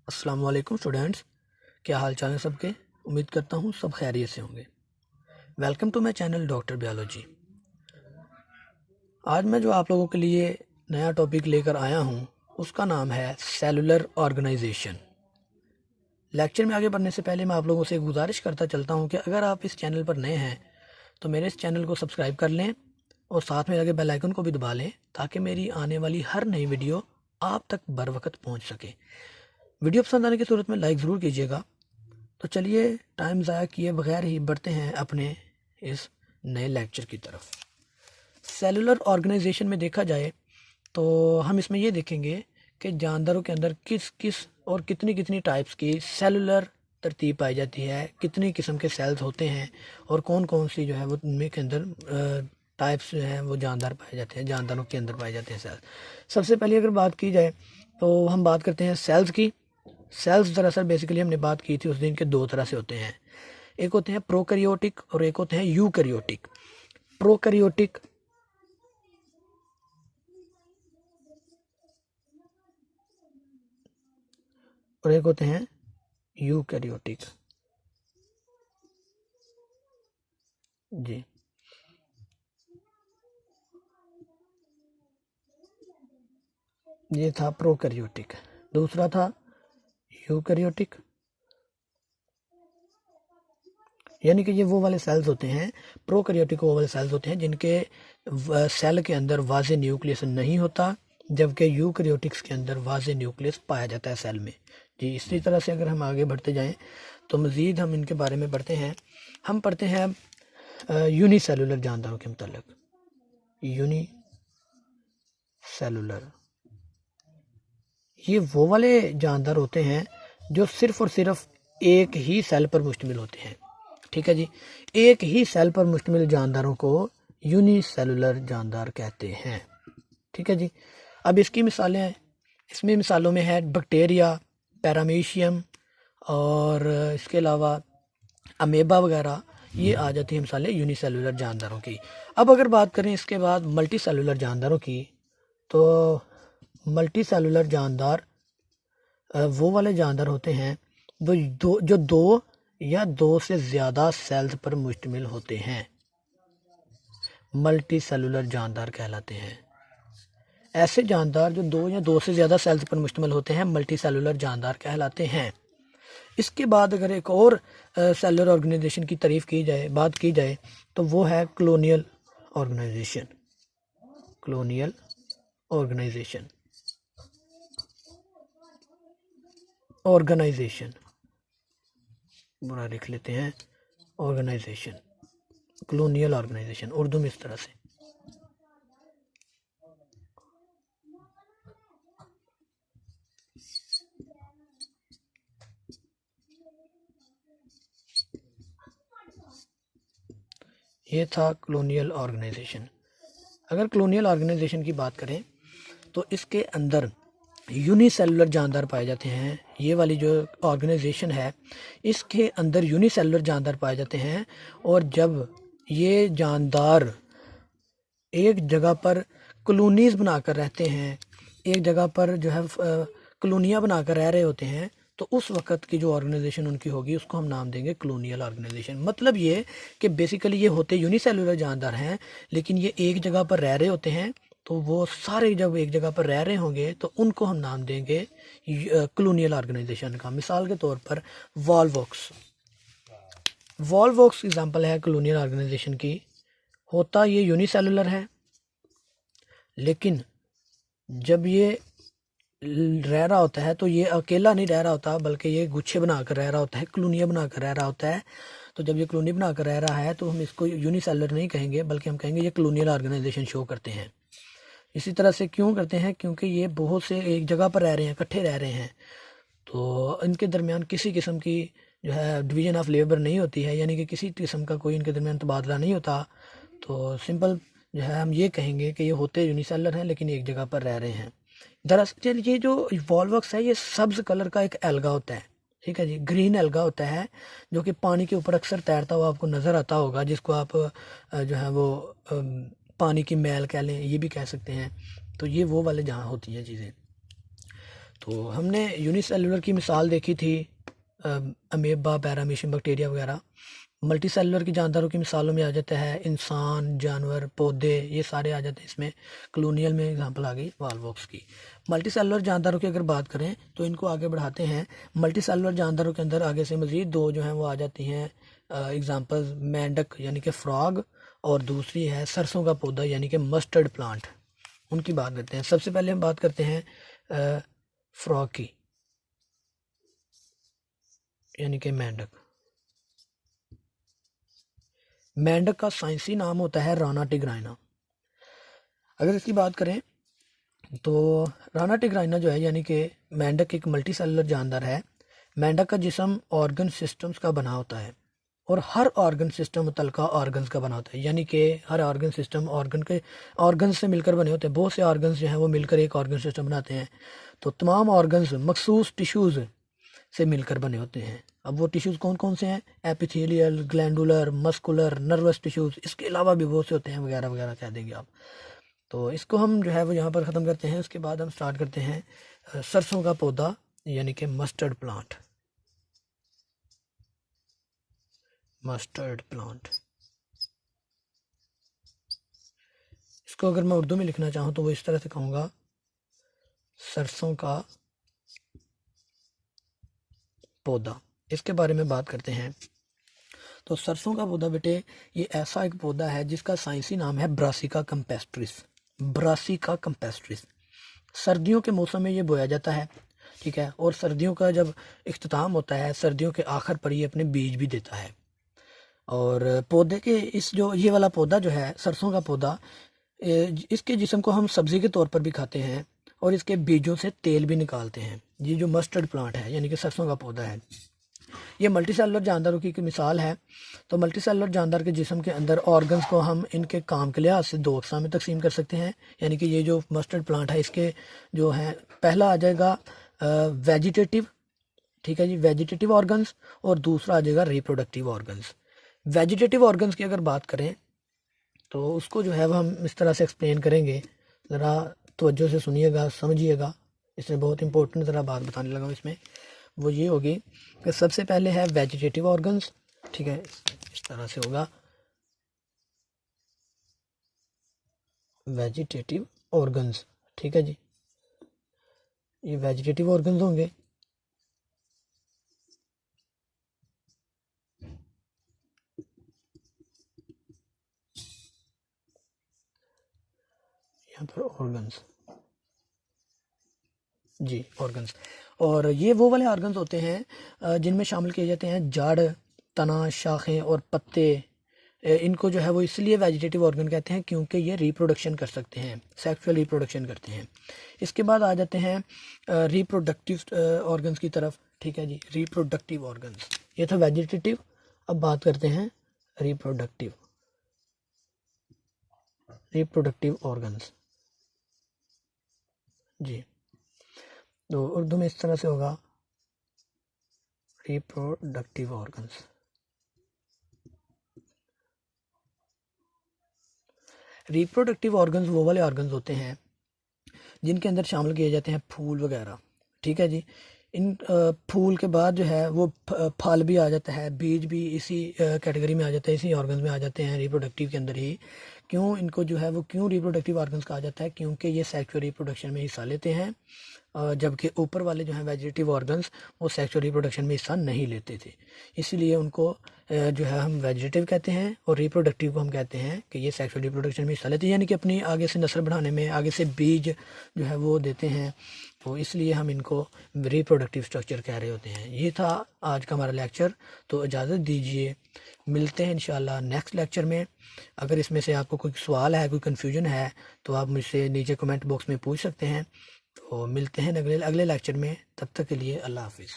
अस्सलाम वालेकुम स्टूडेंट्स, क्या हाल चाल है सबके। उम्मीद करता हूँ सब खैरियत से होंगे। Welcome to my channel doctor biology. आज मैं जो आप लोगों के लिए नया टॉपिक लेकर आया हूँ उसका नाम है सेलुलर ऑर्गेनाइजेशन। लेक्चर में आगे बढ़ने से पहले मैं आप लोगों से गुजारिश करता चलता हूँ कि अगर आप इस चैनल पर नए हैं तो मेरे इस चैनल को सब्सक्राइब कर लें और साथ में लगे बेल आइकन को भी दबा लें ताकि मेरी आने वाली हर नई वीडियो आप तक बर वक्त पहुँच सके। वीडियो पसंद आने की सूरत में लाइक ज़रूर कीजिएगा। तो चलिए टाइम ज़ाया किए बगैर ही बढ़ते हैं अपने इस नए लेक्चर की तरफ। सेलुलर ऑर्गेनाइजेशन में देखा जाए तो हम इसमें ये देखेंगे कि जानदारों के अंदर किस किस और कितनी कितनी टाइप्स की सेलुलर तरतीब पाई जाती है, कितनी किस्म के सेल्स होते हैं और कौन कौन सी जो है वो उनमें के अंदर टाइप्स जो हैं वो जानदार पाए जाते हैं, जानदारों के अंदर पाए जाते हैं सेल्स। सबसे पहले अगर बात की जाए तो हम बात करते हैं सेल्स की। सेल्स दरअसल बेसिकली हमने बात की थी उस दिन के दो तरह से होते हैं, एक होते हैं प्रोकैरियोटिक और एक होते हैं यूकैरियोटिक। प्रोकैरियोटिक और एक होते हैं यूकैरियोटिक। जी, ये था प्रोकैरियोटिक। दूसरा था यूकैरियोटिक, यानी कि ये वो वाले सेल्स होते हैं, प्रोकैरियोटिक वो वाले सेल्स होते हैं जिनके सेल के अंदर वाज़े न्यूक्लियस नहीं होता, जबकि यूकैरियोटिक्स के अंदर वाज़े न्यूक्लियस पाया जाता है सेल में। जी, इसी तरह से अगर हम आगे बढ़ते जाएं तो मज़ीद हम इनके बारे में पढ़ते हैं। हम पढ़ते हैं यूनिसेलुलर जानदारों के मतलब। यूनी सेलुलर ये वो वाले जानदार होते हैं जो सिर्फ और सिर्फ एक ही सेल पर मुश्तमिल होते हैं। ठीक है जी, एक ही सेल पर मुश्तमिल जानदारों को यूनिसेलुलर जानदार कहते हैं। ठीक है जी। अब इसकी मिसालें हैं, इसमें मिसालों में है बैक्टीरिया, पैरामीशियम और इसके अलावा अमेबा वगैरह, ये आ जाती है मिसालें यूनिसेलुलर जानदारों की। अब अगर बात करें इसके बाद मल्टी सेलुलर जानदारों की, तो मल्टी सेलुलर जानदार वो वाले जानदार होते हैं जो दो या दो से ज़्यादा सेल्स पर मुश्तमिल होते हैं, मल्टी सेलुलर जानदार कहलाते हैं। ऐसे जानदार जो दो या दो से ज़्यादा सेल्स पर मुश्तमिल होते हैं मल्टी सेलुलर जानदार कहलाते हैं। इसके बाद अगर एक और सेलुलर ऑर्गेनाइजेशन की बात की जाए तो वो है colonial organisation. Colonial organisation organisation बुरा लिख लेते हैं, ऑर्गेनाइजेशन, कॉलोनियल ऑर्गेनाइजेशन उर्दू में इस तरह से। ये था कॉलोनियल ऑर्गेनाइजेशन। अगर कॉलोनियल ऑर्गेनाइजेशन की बात करें तो इसके अंदर यूनिसेलुलर जानदार पाए जाते हैं। ये वाली जो ऑर्गेनाइजेशन है इसके अंदर यूनिसेलुलर जानदार पाए जाते हैं, और जब ये जानदार एक जगह पर कॉलोनीज बनाकर रहते हैं, एक जगह पर जो है कॉलोनियाँ बनाकर रह रहे होते हैं, तो उस वक्त की जो ऑर्गेनाइजेशन उनकी होगी उसको हम नाम देंगे कॉलोनियल ऑर्गेनाइजेशन। मतलब ये कि बेसिकली ये होते यूनिसेलुलर जानदार हैं, लेकिन ये एक जगह पर रह रहे होते हैं, तो वो सारे जब एक जगह पर रह रहे होंगे तो उनको हम नाम देंगे कॉलोनियल ऑर्गेनाइजेशन का। मिसाल के तौर पर वॉल्वॉक्स। वॉल्वॉक्स एग्जाम्पल है कॉलोनियल ऑर्गेनाइजेशन की। होता ये यूनिसेलुलर है, लेकिन जब ये रह रहा होता है तो ये अकेला नहीं रह रहा होता, बल्कि ये गुच्छे बनाकर रह रहा होता है, कॉलोनियाँ बनाकर रह रहा होता है। तो जब ये कॉलोनी बनाकर रह रहा है तो हम इसको यूनिसेलुलर नहीं कहेंगे, बल्कि हम कहेंगे ये कॉलोनियल ऑर्गेनाइजेशन शो करते हैं। इसी तरह से क्यों करते हैं, क्योंकि ये बहुत से एक जगह पर रह रहे हैं, इकट्ठे रह रहे हैं, तो इनके दरमियान किसी किस्म की जो है डिवीज़न ऑफ लेबर नहीं होती है, यानी कि किसी किस्म का कोई इनके दरमियान तबादला नहीं होता। तो सिंपल जो है हम ये कहेंगे कि ये होते यूनिसेलुलर हैं लेकिन एक जगह पर रह रहे हैं। दरअसल ये जो वॉल्वॉक्स है ये सब्ज़ कलर का एक एल्गा होता है। ठीक है जी, ग्रीन एल्गा होता है जो कि पानी के ऊपर अक्सर तैरता हुआ आपको नज़र आता होगा, जिसको आप जो है वो पानी की मैल कह लें, ये भी कह सकते हैं। तो ये वो वाले जहाँ होती हैं चीज़ें। तो हमने यूनिसेलुलर की मिसाल देखी थी, अमीबा, पैरामीशियम, बैक्टीरिया वगैरह। मल्टी सेलुलर की जानदारों की मिसालों में आ जाता है इंसान, जानवर, पौधे, ये सारे आ जाते हैं इसमें। कॉलोनियल में एग्जांपल आ गई वॉलवॉक्स की। मल्टी सेलुलर जानदारों की अगर बात करें तो इनको आगे बढ़ाते हैं। मल्टी सेलुलर जानदारों के अंदर आगे से मज़ीद दो जो हैं वो आ जाती हैं एग्जांपल, मेंढक यानी कि फ्रॉग, और दूसरी है सरसों का पौधा यानी कि मस्टर्ड प्लांट। उनकी बात करते हैं। सबसे पहले हम बात करते हैं फ्रॉग की, यानी कि मेंढक। मेंढक का साइंसी नाम होता है राना टिग्राइना। अगर इसकी बात करें तो राना टिग्राइना जो है यानी कि मेंढक एक मल्टी सेलुलर जानदार है। मेंढक का जिस्म ऑर्गन सिस्टम्स का बना होता है, और हर ऑर्गन सिस्टम मुतलका ऑर्गन्स का बना होता है, यानी कि हर ऑर्गन सिस्टम ऑर्गन से मिलकर बने होते हैं। बहुत से ऑर्गन्स जो हैं वो मिलकर एक ऑर्गन सिस्टम बनाते हैं। तो तमाम ऑर्गन्स मखसूस टिश्यूज़ से मिलकर बने होते हैं। अब वो टिश्यूज़ कौन कौन से हैं? Epithelial, glandular, muscular, nervous tissues, इसके अलावा भी बहुत से होते हैं, वगैरह वगैरह कह देंगे आप। तो इसको हम जो है वो यहाँ पर ख़त्म करते हैं। उसके बाद हम स्टार्ट करते हैं सरसों का पौधा यानी कि मस्टर्ड प्लांट। मस्टर्ड प्लांट, इसको अगर मैं उर्दू में लिखना चाहूँ तो वो इस तरह से कहूँगा, सरसों का पौधा। इसके बारे में बात करते हैं। तो सरसों का पौधा बेटे, ये ऐसा एक पौधा है जिसका साइंसी नाम है ब्रासिका कैम्पेस्ट्रिस। Brassica campestris. सर्दियों के मौसम में ये बोया जाता है, ठीक है। और सर्दियों का जब इख्तिताम होता है, सर्दियों के आखिर पर ये अपने बीज भी देता है। और पौधे के ये वाला पौधा जो है सरसों का पौधा, इसके जिस्म को हम सब्ज़ी के तौर पर भी खाते हैं, और इसके बीजों से तेल भी निकालते हैं। ये जो मस्टर्ड प्लांट है यानी कि सरसों का पौधा है, ये मल्टी सेलुलर जानदारों की मिसाल है। तो मल्टी सेलुलर जानदार के जिस्म के अंदर ऑर्गन्स को हम इनके काम के लिहाज से दो अक़साम में तकसीम कर सकते हैं। यानी कि ये जो मस्टर्ड प्लांट है, इसके जो है पहला आ जाएगा वेजिटेटिव, ठीक है जी, वेजिटेटिव ऑर्गन्स, और दूसरा आ जाएगा रिप्रोडक्टिव ऑर्गन्स। वेजिटेटिव ऑर्गन्स की अगर बात करें तो उसको जो है वह हम इस तरह से एक्सप्लेन करेंगे, ज़रा तवज्जो से सुनिएगा, समझिएगा। इसमें बहुत इंपॉर्टेंट ज़रा बात बताने लगा हूँ इसमें, वो ये होगी कि सबसे पहले है वेजिटेटिव ऑर्गन्स, ठीक है, इस तरह से होगा, वेजिटेटिव ऑर्गन्स, ठीक है जी। ये वेजिटेटिव ऑर्गन्स होंगे। यहाँ पर ऑर्गन्स, जी ऑर्गन्स। और ये वो वाले ऑर्गन्स होते हैं जिनमें शामिल किए जाते हैं जड़, तना, शाखें और पत्ते। इनको जो है वो इसलिए वेजिटेटिव ऑर्गन कहते हैं क्योंकि ये रिप्रोडक्शन कर सकते हैं, सेक्सुअल रिप्रोडक्शन करते हैं। इसके बाद आ जाते हैं रिप्रोडक्टिव ऑर्गन्स की तरफ, ठीक है जी। रिप्रोडक्टिव ऑर्गन्स, ये था वेजिटेटिव। अब बात करते हैं रिप्रोडक्टिव ऑर्गन्स, जी। तो उर्दू में इस तरह से होगा, रिप्रोडक्टिव ऑर्गन्स। रिप्रोडक्टिव ऑर्गन्स वो वाले ऑर्गन्स होते हैं जिनके अंदर शामिल किए जाते हैं फूल वगैरह, ठीक है जी। इन फूल के बाद जो है वो फल भी आ जाता है, बीज भी इसी कैटेगरी में आ जाता है, इसी ऑर्गन्स में आ जाते हैं, रिप्रोडक्टिव के अंदर ही। क्यों इनको जो है वो क्यों रिप्रोडक्टिव ऑर्गन्स कहा जाता है? क्योंकि ये सेक्सुअल रिप्रोडक्शन में हिस्सा लेते हैं, जबकि ऊपर वाले जो हैं वेजिटेटिव ऑर्गन्स वो सेक्सुअल रिप्रोडक्शन में हिस्सा नहीं लेते थे। इसीलिए उनको जो है हम वेजिटेटिव कहते हैं, और रिप्रोडक्टिव को हम कहते हैं कि ये सेक्सुअल रिप्रोडक्शन में हिस्सा लेते हैं, यानी कि अपनी आगे से नस्ल बढ़ाने में, आगे से बीज जो है वो देते हैं। तो इसलिए हम इनको रिप्रोडक्टिव स्ट्रक्चर कह रहे होते हैं। ये था आज का हमारा लेक्चर। तो इजाज़त दीजिए, मिलते हैं इंशाल्लाह नेक्स्ट लेक्चर में। अगर इसमें से आपको कोई सवाल है, कोई कन्फ्यूजन है, तो आप मुझसे नीचे कमेंट बॉक्स में पूछ सकते हैं। तो मिलते हैं अगले लेक्चर में, तब तक के लिए अल्लाह हाफिज़।